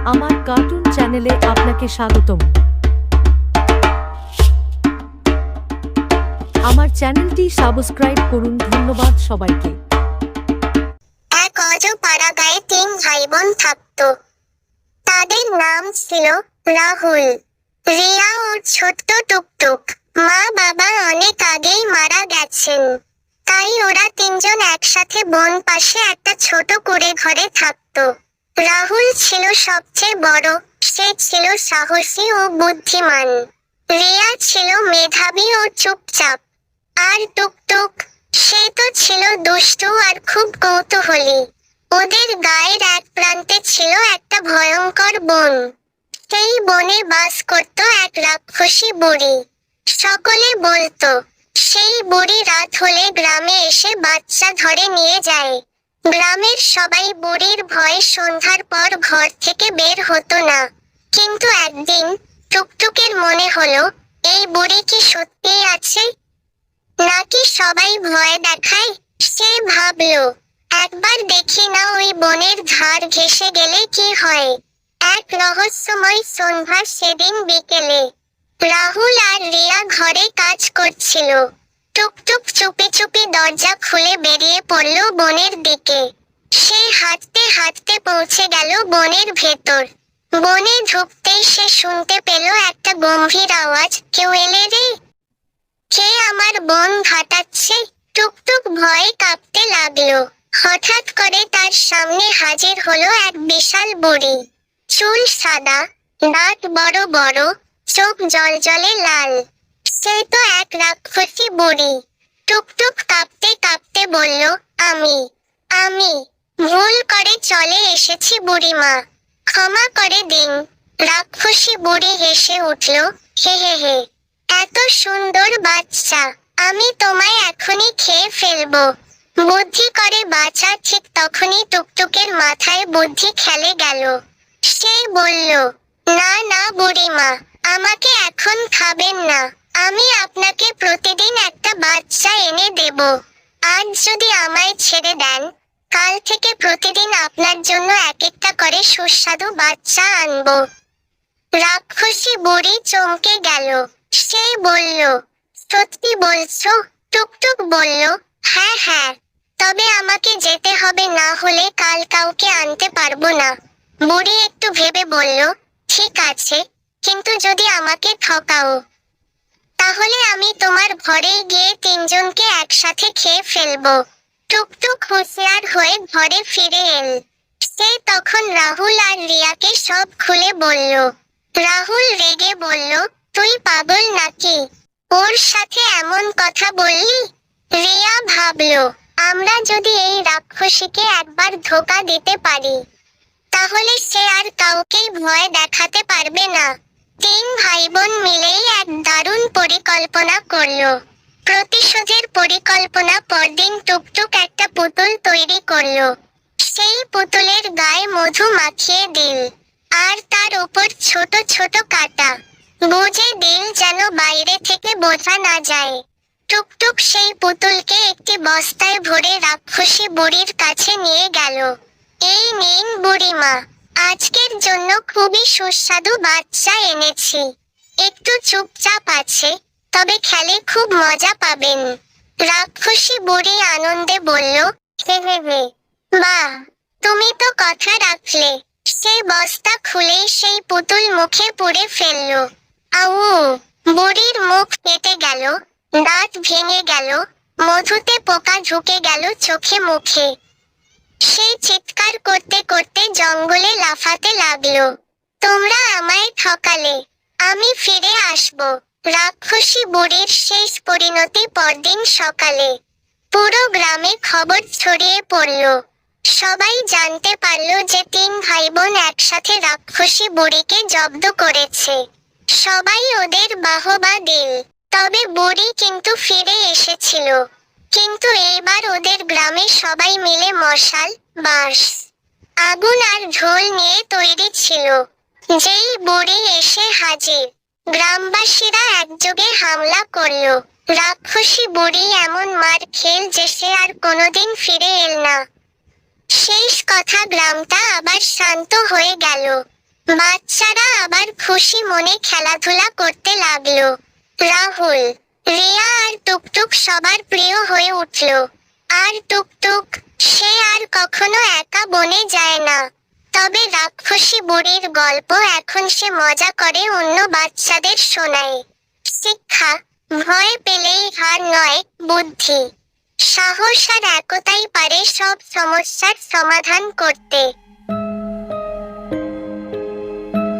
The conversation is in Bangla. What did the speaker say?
আমার কার্টুন চ্যানেলে আপনাকে স্বাগতম। আমার চ্যানেলটি সাবস্ক্রাইব করুন। ধন্যবাদ সবাইকে। এক অজপাড়াগাঁয়ে ৩ ভাইবোন থাকত। তাদের নাম ছিল রাহুল, রিয়া ও ছোট্ট টুকটুক। মা বাবা অনেক আগেই মারা গেছেন, তাই ওরা ৩ জন একসাথে বন পাশে একটা ছোট কুঁড়ে ঘরে থাকত। রাহুল ছিল সবচেয়ে বড়, সে ছিল সাহসী ও বুদ্ধিমান। রিয়া ছিল মেধাবী ও চুপচাপ। আর টুকটুক, সে তো ছিল দুষ্টু আর খুব কৌতূহলী। ওদের গায়ের এক প্রান্তে ছিল একটা ভয়ঙ্কর বন। সেই বনে বাস করত এক রাক্ষসী বুড়ি। সকলে বলতো, সেই বুড়ি রাত হলে গ্রামে এসে বাচ্চা ধরে নিয়ে যায়। গ্রামের সবাই বুড়ির ভয়ে সন্ধ্যার পর ঘর থেকে বের হতো না। কিন্তু একদিন টুকটুকের মনে হলো, এই বুড়ি কি সত্যিই আছে, নাকি সবাই ভয় দেখায়? সে ভাবলো, একবার দেখি না ওই বনের ধার ঘেঁষে গেলে কি হয়। এক রহস্যময় সন্ধ্যা সেদিন বিকেলে রাহুল আর রিয়া ঘরে কাজ করছিল। টুকটুক চুপি চুপি দরজা খুলে বেরিয়ে পড়ল বনের দিকে। সে হাঁটতে হাঁটতে পৌঁছে গেল বনের ভেতর। বনে ঢুকতেই সে শুনতে পেল একটা গম্ভীর আওয়াজ, কেউ এলে রে? কে আমার বন ঘাটাচ্ছে? টুকটুক ভয়ে কাঁপতে লাগলো। হঠাৎ করে তার সামনে হাজির হলো এক বিশাল বুড়ি। চুল সাদা, দাঁত বড় বড়, চোখ জলজলে লাল। সে তো এক রাক্ষসী বুড়ি। টুকটুক কাঁপতে কাঁপতে বলল, আমি আমি ভুল করে চলে এসেছি বুড়িমা, ক্ষমা করে দিন। রাক্ষসী বুড়ি হেসে উঠল, হে হে হে, এত সুন্দর বাচ্চা, আমি তোমায় এখনই খেয়ে ফেলবো। বুদ্ধি করে বাঁচা। ঠিক তখনই টুকটুকের মাথায় বুদ্ধি খেলে গেল। সে বলল, না না বুড়িমা, আমাকে এখন খাবেন না। আমি আপনাকে প্রতিদিন একটা বাচ্চা এনে দেব। আজ যদি আমায় ছেড়ে দেন, কাল থেকে প্রতিদিন আপনার জন্য এক একটা করে সুস্বাদু বাচ্চা আনবো। রাক্ষসী বুড়ি চমকে গেল। সে বলল, সত্যি বলছো? টুকটুক বলল, হ্যাঁ হ্যাঁ, তবে আমাকে যেতে হবে, না হলে কাল কাউকে আনতে পারবো না। বুড়ি একটু ভেবে বলল, ঠিক আছে, কিন্তু যদি আমাকে ঠকাও, তাহলে আমি তোমার ঘরে গিয়ে ৩ জনকে একসাথে খেয়ে ফেলবো। টুকটুক হুঁশিয়ার হয়ে ঘরে ফিরে এল। সে তখন রাহুল আর রিয়াকে সব খুলে বলল। রাহুল রেগে বলল, তুই পাগল নাকি? ওর সাথে এমন কথা বললি? রিয়া ভাবলো, আমরা যদি এই রাক্ষসীকে একবার ধোঁকা দিতে পারি, তাহলে সে আর কাউকেই ভয় দেখাতে পারবে না। ৩ ভাইবোন মিলেই এক দারুণ পরিকল্পনা করলো। প্রতিশোধের পরিকল্পনা। পরদিন টুকটুক একটা পুতুল তৈরি করলো। সেই পুতুলের গায়ে মধু মাখিয়ে দিল, আর তার উপর ছোট ছোট কাঁটা বুঝে দিল, যেন বাইরে থেকে বোঝা না যায়। টুকটুক সেই পুতুলকে একটি বস্তায় ভরে রাক্ষসী বুড়ির কাছে নিয়ে গেল। এই নিন বুড়িমা, আজকের জন্য খুবই সুস্বাদু বাচ্চা এনেছি। একটু চুপচাপ আছে, তবে খেলে খুব মজা পাবেন। রাক্ষসী বুড়ি আনন্দে বলল, হে হে হে, বাহ, তুমি তো কথা রাখলে। সে বস্তা খুলেই সেই পুতুল মুখে পুরে ফেলল। আউ! বুড়ির মুখ কেটে গেল, দাঁত ভেঙে গেল, মধুতে পোকা ঢুকে গেল চোখে মুখে। সে চিৎকার করতে করতে জঙ্গলে লাফাতে লাগলো। তোমরা আমায় ঠকালে, আমি ফিরে আসব। রাক্ষসী বুড়ির শেষ পরিণতি। পরদিন সকালে পুরো গ্রামে খবর ছড়িয়ে পড়ল। সবাই জানতে পারল যে ৩ ভাইবোন একসাথে রাক্ষসী বুড়িকে জব্দ করেছে। সবাই ওদের বাহবা দিল। তবে বুড়ি কিন্তু ফিরে এসেছিল। কিন্তু এইবার ওদের গ্রামে সবাই মিলে মশাল, বাঁশ, আগুন আর ঢোল নিয়ে তৈরি ছিল। যেই বুড়ি এসে হাজির, গ্রামবাসীরা একযোগে হামলা করল। রাক্ষসী বুড়ি এমন মার খেল যে সে আর কোনোদিন ফিরে এল না। শেষ কথা, গ্রামটা আবার শান্ত হয়ে গেল। বাচ্চারা আবার খুশি মনে খেলাধুলা করতে লাগলো। রাহুল, রিয়া আর টুকটুক সবার প্রিয় হয়ে উঠল। আর টুকটুক, সে আর কখনো একা বনে যায় না। তবে রাক্ষসী বুড়ির গল্প এখন সে মজা করে অন্য বাচ্চাদের শোনায়। শিক্ষা: ভয় পেলেই হার নয়, বুদ্ধি, সাহস আর একতাই পারে সব সমস্যার সমাধান করতে।